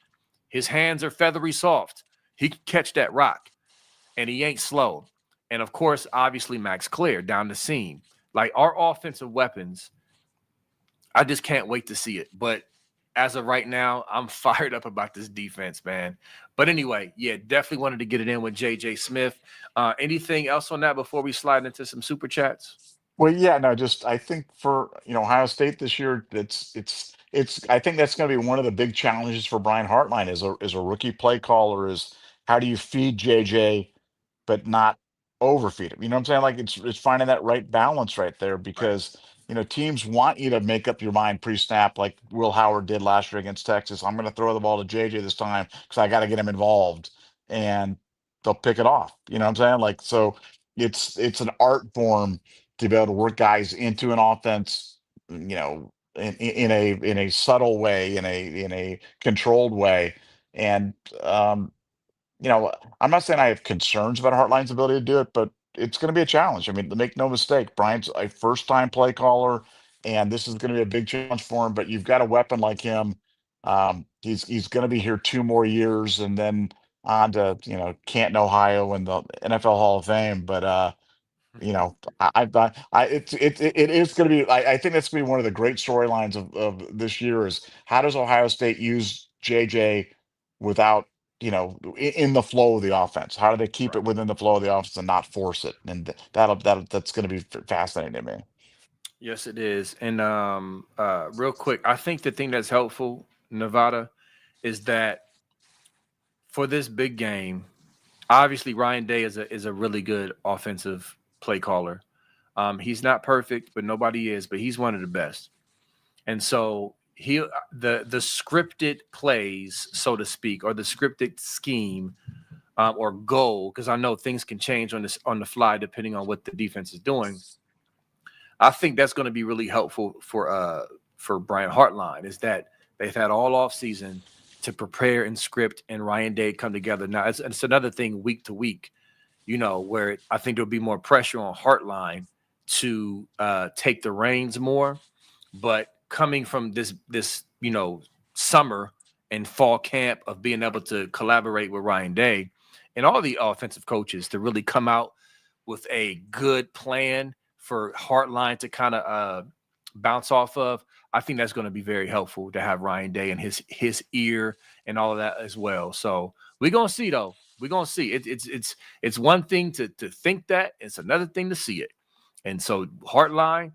S1: His hands are feathery soft. He can catch that rock, and he ain't slow. And of course, obviously, Max Clear down the seam. Like, our offensive weapons, I just can't wait to see it. But as of right now, I'm fired up about this defense, man. But anyway, yeah, definitely wanted to get it in with JJ Smith. Anything else on that before we slide into some super chats?
S2: Well, yeah, no, just I think for Ohio State this year, it's I think that's going to be one of the big challenges for Brian Hartline as a rookie play caller, is how do you feed JJ but not overfeed him? You know what I'm saying? Like, it's finding that right balance right there,
S1: Right.
S2: because teams want you to make up your mind pre-snap, like Will Howard did last year against Texas. I'm going to throw the ball to JJ this time because I got to get him involved, and they'll pick it off. You know what I'm saying? Like, so it's an art form to be able to work guys into an offense, in a subtle way, in a controlled way. And you know, I'm not saying I have concerns about Hartline's ability to do it, but it's going to be a challenge. I mean, make no mistake, Brian's a first-time play caller, and this is going to be a big challenge for him. But you've got a weapon like him. He's going to be here 2 more years, and then on to Canton, Ohio, and the NFL Hall of Fame. But it is going to be. I think that's going to be one of the great storylines of this year, is how does Ohio State use JJ without in the flow of the offense? How do they keep
S1: Right.
S2: it within the flow of the offense and not force it? And that's going to be fascinating to me.
S1: Yes, it is. And real quick, I think the thing that's helpful, Nevada, is that for this big game, obviously Ryan Day is a really good offensive play caller. He's not perfect, but nobody is, but he's one of the best. And so the scripted plays, so to speak, or the scripted scheme, or goal, because I know things can change on the fly depending on what the defense is doing. I think that's going to be really helpful for Brian Hartline, is that they've had all off season to prepare and script, and Ryan Day come together. Now it's another thing week to week, where I think there'll be more pressure on Hartline to take the reins more. But coming from this summer and fall camp of being able to collaborate with Ryan Day and all the offensive coaches to really come out with a good plan for Hartline to kind of bounce off of, I think that's going to be very helpful to have Ryan Day and his ear and all of that as well. So we're gonna see, though. We're gonna see. It's one thing to think that, it's another thing to see it. And so Hartline,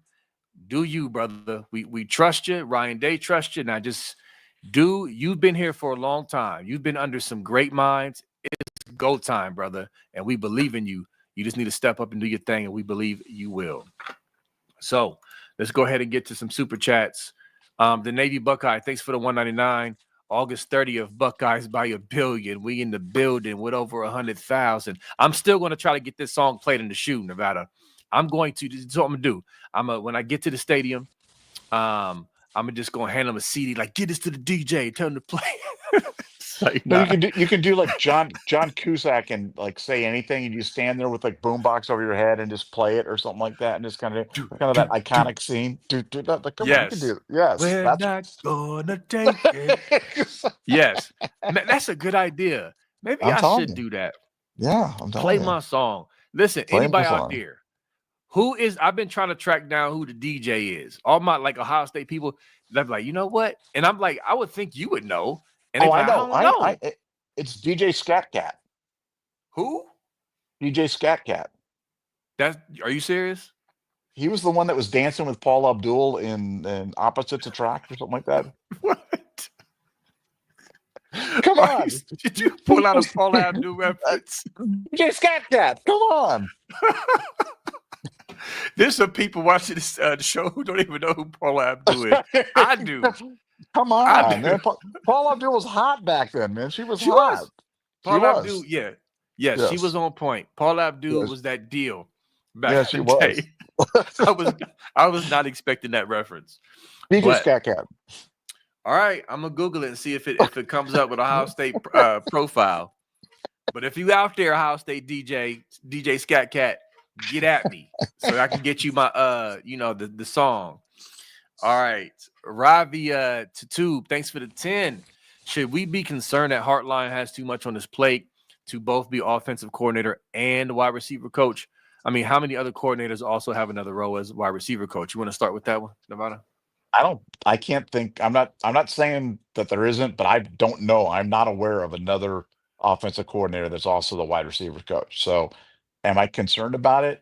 S1: do you, brother? We trust you. Ryan Day trusts you. Now just you've been here for a long time. You've been under some great minds. It's go time, brother. And we believe in you. You just need to step up and do your thing, and we believe you will. So let's go ahead and get to some super chats. The Navy Buckeye, thanks for the 199. August 30th, Buckeyes by a billion. We in the building with over 100,000. I'm still going to try to get this song played in the shoe, Nevada. I'm going to. This is what I'm gonna do. When I get to the stadium, I'm just gonna hand them a CD. Like, get this to the DJ, tell him to play. Like,
S2: No,
S1: nah.
S2: you can do like John Cusack and like say anything, and you stand there with like boombox over your head and just play it or something like that, and just
S1: Do,
S2: kind of that
S1: do, do.
S2: iconic scene. That, like, come on, you can do
S1: Yes.
S2: it. Yes,
S1: We're
S2: that's
S1: not gonna take it. Yes. Man, that's a good idea. Maybe
S2: I'm
S1: I
S2: telling
S1: should
S2: you.
S1: do that.
S2: Yeah, I'm
S1: Play
S2: telling you.
S1: my song. Listen,
S2: Play my
S1: anybody out
S2: song.
S1: there who is, I've been trying to track down who the DJ is. All my like Ohio State people, they're like, you know what? And I'm like, I would think you would know. And they're
S2: Oh, I
S1: like, I
S2: know.
S1: don't know.
S2: It's DJ Scatcat.
S1: Who?
S2: DJ Scatcat.
S1: That's, are you serious?
S2: He was the one that was dancing with Paul Abdul in Opposites Attract or something like that.
S1: What?
S2: Come
S1: Are you,
S2: on.
S1: did you pull out a Paul Abdul reference?
S2: DJ Scatcat. Come on.
S1: There's some people watching this the show who don't even know who Paul Abdul is. I do.
S2: Come
S1: I
S2: on,
S1: do.
S2: man. Paul Abdul was hot back then, man. She was
S1: She
S2: hot.
S1: was.
S2: She
S1: Paul Abdul,
S2: was.
S1: yeah. Yes, she was
S2: Yes.
S1: on point. Paul Abdul
S2: Yes.
S1: was that deal back
S2: Yeah,
S1: in
S2: she
S1: the
S2: was.
S1: day. I was not expecting that reference.
S2: DJ
S1: But
S2: Scatcat.
S1: all right, I'm gonna Google it and see if it comes up with Ohio State profile. But if you out there, Ohio State DJ Scat Cat, get at me so I can get you my the song. All right, Ravi Tatube, thanks for the 10. Should we be concerned that Hartline has too much on his plate to both be offensive coordinator and wide receiver coach? I mean, how many other coordinators also have another role as wide receiver coach? You want to start with that one, Nevada?
S2: I can't think. I'm not saying that there isn't, but I don't know. I'm not aware of another offensive coordinator that's also the wide receiver coach. So am I concerned about it?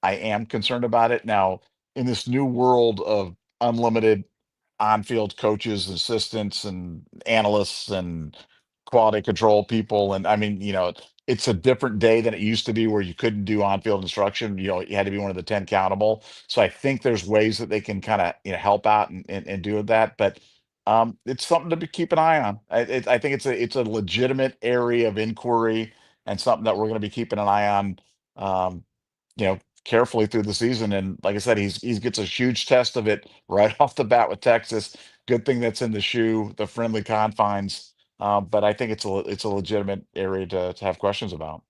S2: I am concerned about it. Now, in this new world of unlimited on-field coaches, assistants, and analysts, and quality control people, and I mean, it's a different day than it used to be, where you couldn't do on-field instruction. You had to be one of the 10 countable. So I think there's ways that they can kind of help out and do that. But it's something to keep an eye on. I think it's a legitimate area of inquiry, and something that we're going to be keeping an eye on. Carefully through the season. And like I said, he gets a huge test of it right off the bat with Texas. Good thing that's in the shoe, the friendly confines. But I think it's a legitimate area to have questions about.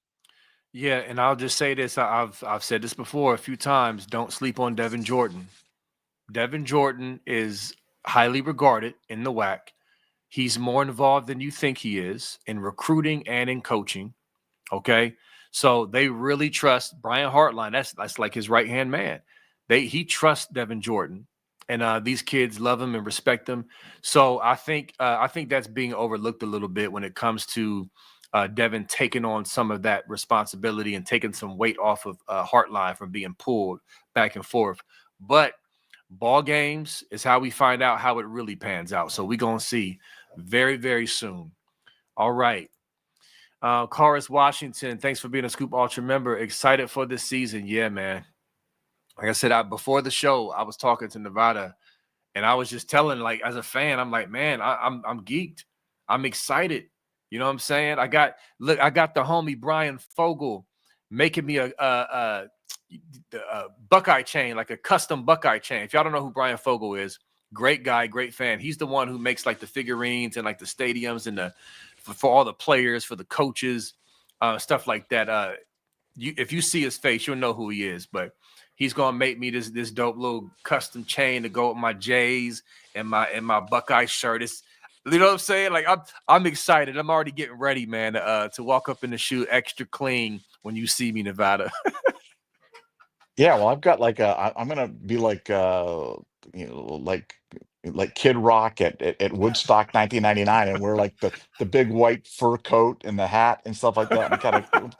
S1: Yeah, and I'll just say this: I've said this before a few times. Don't sleep on Devin Jordan. Devin Jordan is highly regarded in the WAC. He's more involved than you think he is in recruiting and in coaching. Okay. So they really trust Brian Hartline. That's like his right-hand man. He trusts Devin Jordan. And these kids love him and respect him. So I think that's being overlooked a little bit when it comes to Devin taking on some of that responsibility and taking some weight off of Hartline from being pulled back and forth. But ball games is how we find out how it really pans out. So we're going to see very, very soon. All right. Karis Washington, thanks for being a Scoop Ultra member. Excited for this season. Yeah, man. Like I said, before the show, I was talking to Nevada, and I was just telling, like, as a fan, I'm like, man, I'm geeked. I'm excited. You know what I'm saying? I got the homie Brian Fogle making me a Buckeye chain, like a custom Buckeye chain. If y'all don't know who Brian Fogle is, great guy, great fan. He's the one who makes like the figurines and like the stadiums and for all the players, for the coaches, stuff like that. If you see his face, you'll know who he is. But he's gonna make me this dope little custom chain to go with my J's and my Buckeye shirt. It's, you know what I'm saying? Like I'm excited. I'm already getting ready, man, to walk up in the shoe extra clean when you see me, Nevada.
S2: Yeah, well, I've got like I'm gonna be like like Kid Rock at Woodstock 1999, and wear like the big white fur coat and the hat and stuff like that, and kind of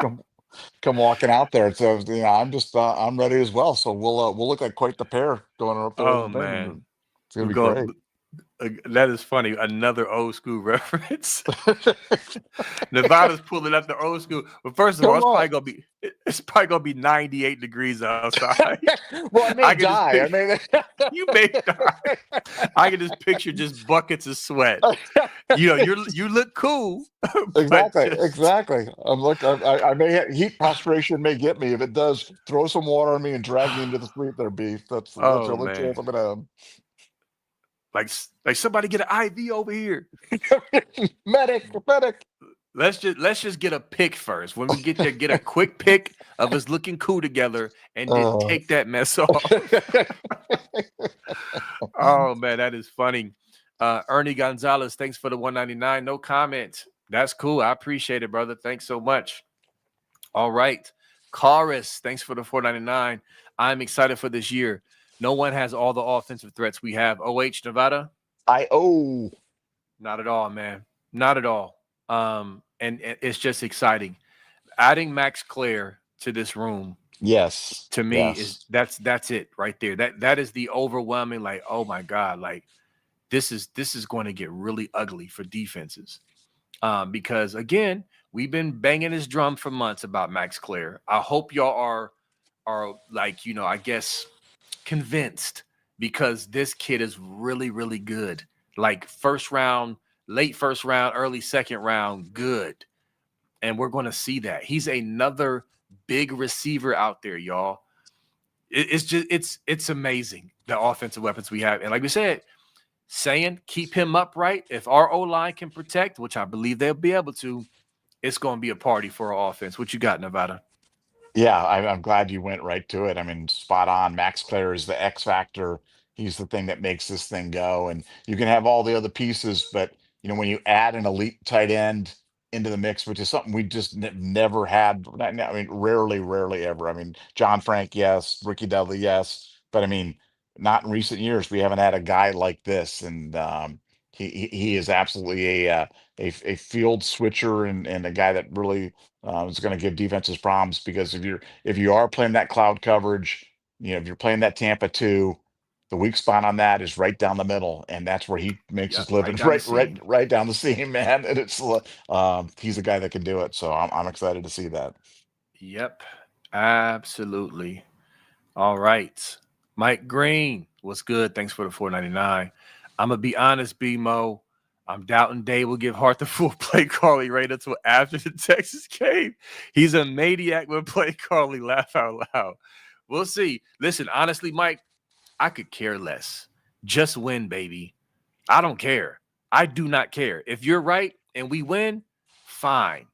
S2: come walking out there. So I'm ready as well. So we'll look like quite the pair going up there in
S1: Oh
S2: the thing.
S1: man,
S2: It's gonna
S1: we're
S2: be
S1: going.
S2: great.
S1: That is funny. Another old school reference. Nevada's pulling up the old school. But first of all, it's probably gonna be 98 degrees outside.
S2: Well, I may die.
S1: You may die. I can just picture just buckets of sweat. You look cool.
S2: Exactly. I may have, heat prostration may get me. If it does, throw some water on me and drag me into the sleep there, Beef. That's the
S1: Oh
S2: only
S1: man.
S2: chance I'm gonna have.
S1: Like somebody get an IV over here.
S2: Medic.
S1: Let's just get a pick first. When we get there, get a quick pick of us looking cool together, and then
S2: Uh,
S1: take that mess off. Oh man, that is funny. Ernie Gonzalez, thanks for the 199. No comment. That's cool. I appreciate it, brother. Thanks so much. All right. Karis, thanks for the 499. I'm excited for this year. No one has all the offensive threats we have. OH Nevada? Not at all, man. Not at all. And it's just exciting. Adding Max Clare to this room,
S2: yes.
S1: to me, is
S2: Yes.
S1: that's it right there. That is the overwhelming, like, oh my God, like this is going to get really ugly for defenses. Because again, we've been banging this drum for months about Max Clare. I hope y'all are like, I guess convinced, because this kid is really, really good. Like first round, late first round, early second round, good. And we're going to see that. He's another big receiver out there, y'all. It's just it's amazing the offensive weapons we have. And like we said, saying keep him upright. If our O line can protect, which I believe they'll be able to, it's going to be a party for our offense. What you got, Nevada?
S2: Yeah, I'm glad you went right to it. I mean, spot on. Max Clare is the X factor. He's the thing that makes this thing go. And you can have all the other pieces, but when you add an elite tight end into the mix, which is something we just never had. I mean, rarely ever. I mean, John Frank, yes. Ricky Dudley, yes. But I mean, not in recent years. We haven't had a guy like this, and he is absolutely a field switcher, and a guy that really is going to give defenses problems, because if you are playing that cloud coverage, if you're playing that Tampa 2, the weak spot on that is right down the middle, and that's where he makes
S1: Yep,
S2: his
S1: right
S2: living,
S1: down the
S2: right
S1: seam.
S2: right down the seam, man. And he's a guy that can do it, so I'm excited to see that.
S1: Yep, absolutely. All right. Mike Green, what's good? Thanks for the 499. I'm gonna be honest, BMO. I'm doubting Dave will give Hart the full play Carly right until after the Texas game. He's a maniac with play Carly. Laugh out loud. We'll see. Listen, honestly, Mike, I could care less. Just win, baby. I don't care. I do not care. If you're right and we win, fine.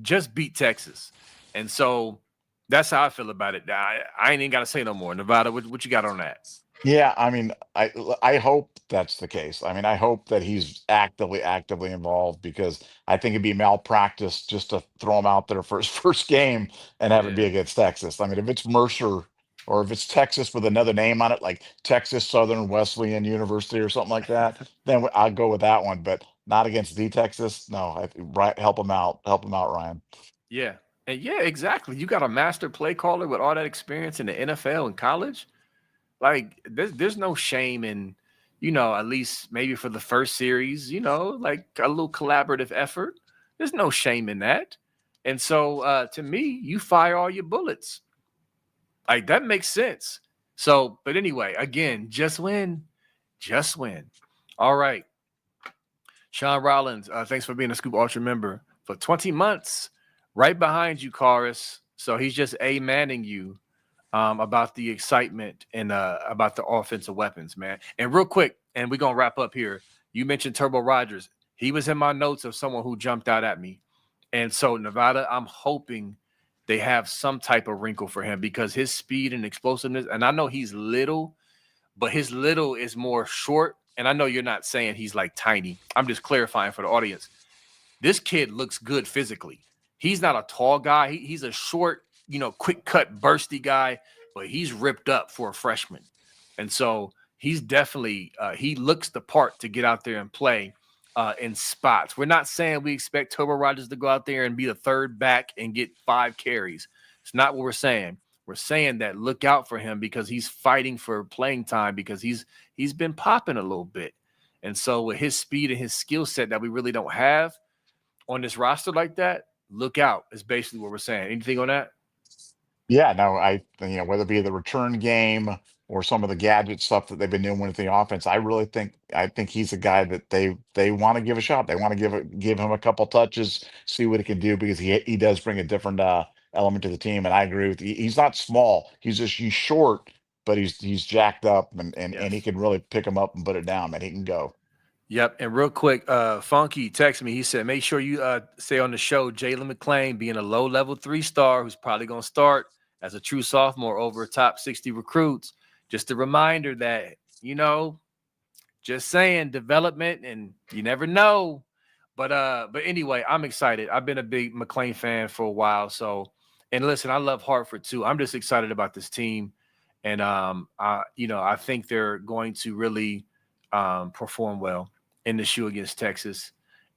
S1: Just beat Texas. And so that's how I feel about it. I ain't even got to say no more. Nevada, what you got on that?
S2: Yeah, I mean, I hope that's the case. I mean, I hope that he's actively involved, because I think it'd be malpractice just to throw him out there for his first game and have it
S1: Yeah.
S2: be against Texas. I mean, if it's Mercer, or if it's Texas with another name on it, like Texas Southern Wesleyan University or something like that, then I'll go with that one. But not against the Texas. No, right, help him out, Ryan.
S1: Yeah. And yeah, exactly. You got a master play caller with all that experience in the NFL and college. Like there's no shame in, at least maybe for the first series, like a little collaborative effort. There's no shame in that. And so to me, you fire all your bullets. Like that makes sense. So, but anyway, again, just win. Just win. All right. Sean Rollins, thanks for being a Scoop Ultra member for 20 months. Right behind you, Chorus. So he's just a-manning you about the excitement and about the offensive weapons, man. And real quick, and we're going to wrap up here. You mentioned Turbo Rogers. He was in my notes of someone who jumped out at me. And so, Nevada, I'm hoping they have some type of wrinkle for him, because his speed and explosiveness, and I know he's little, but his little is more short. And I know you're not saying he's like tiny. I'm just clarifying for the audience. This kid looks good physically. He's not a tall guy. He's a short, quick cut, bursty guy, but he's ripped up for a freshman. And so he's definitely, he looks the part to get out there and play in spots. We're not saying we expect Turbo Rogers to go out there and be the third back and get 5 carries. It's not what we're saying. We're saying that look out for him, because he's fighting for playing time, because he's been popping a little bit. And so with his speed and his skill set that we really don't have on this roster like that, look out is basically what we're saying. Anything on that?
S2: Yeah, no, whether it be the return game or some of the gadget stuff that they've been doing with the offense, I think he's a guy that they want to give a shot. They want to give him a couple touches, see what he can do, because he does bring a different element to the team. And I agree with you. He's not small. He's short, but he's jacked up and he
S1: Yes.
S2: can really pick him up and put it down, man. He can go.
S1: Yep. And real quick, Funky texted me. He said, make sure you say on the show, Jaylen Mlan being a low-level 3-star who's probably going to start as a true sophomore over a top 60 recruits. Just a reminder that, just saying development, and you never know. But anyway, I'm excited. I've been a big McLean fan for a while. So, and listen, I love Hartford too. I'm just excited about this team. And I think they're going to really perform well in the shoe against Texas.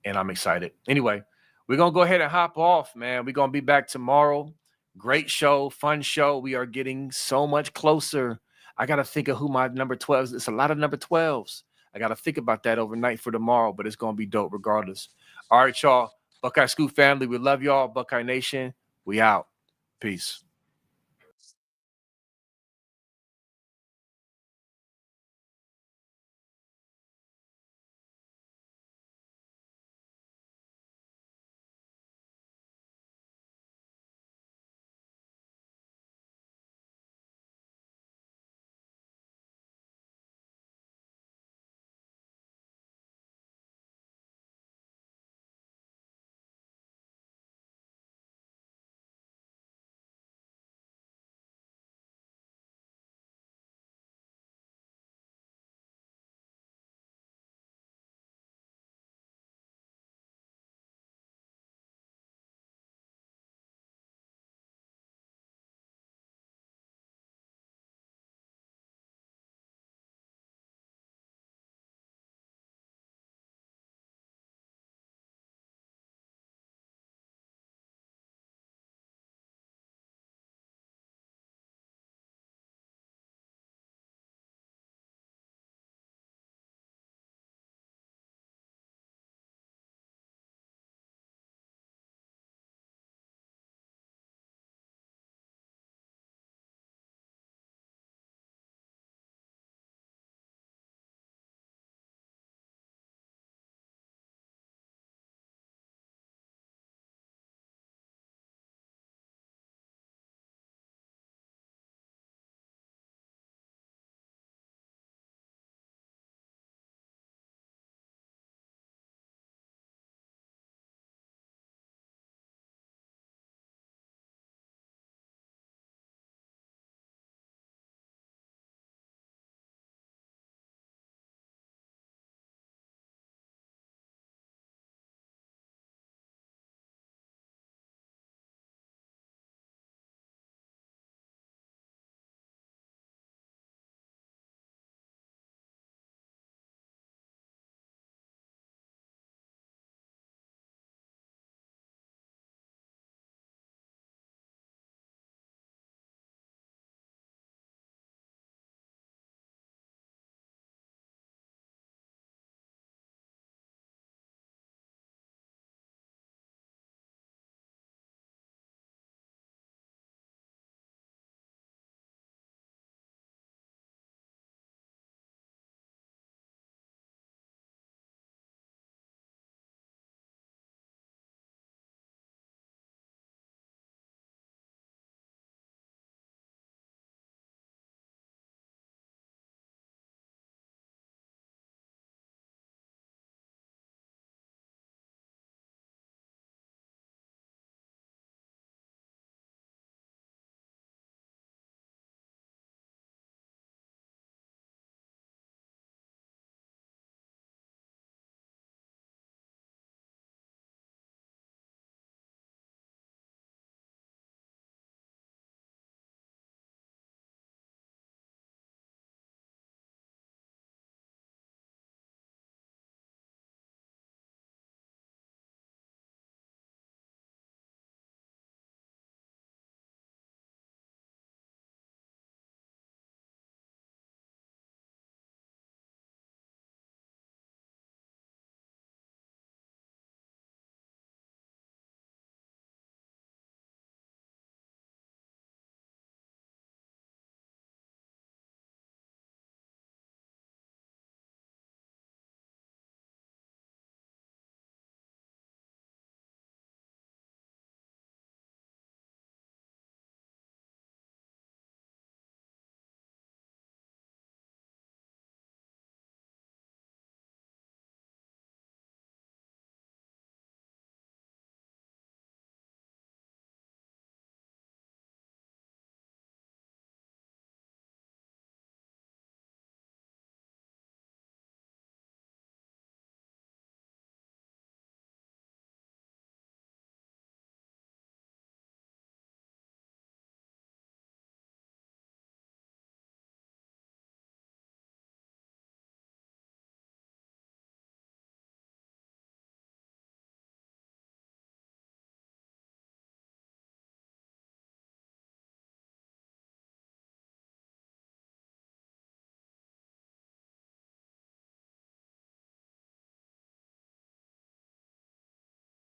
S1: And I'm excited. Anyway, we're gonna go ahead and hop off, man. We're gonna be back tomorrow. Great show, fun show. We are getting so much closer. I gotta think of who my number 12 is. It's a lot of number 12s. I got to think about that overnight for tomorrow, but it's going to be dope regardless. All right, y'all. Buckeye Scoop family, we love y'all. Buckeye Nation, we out. Peace.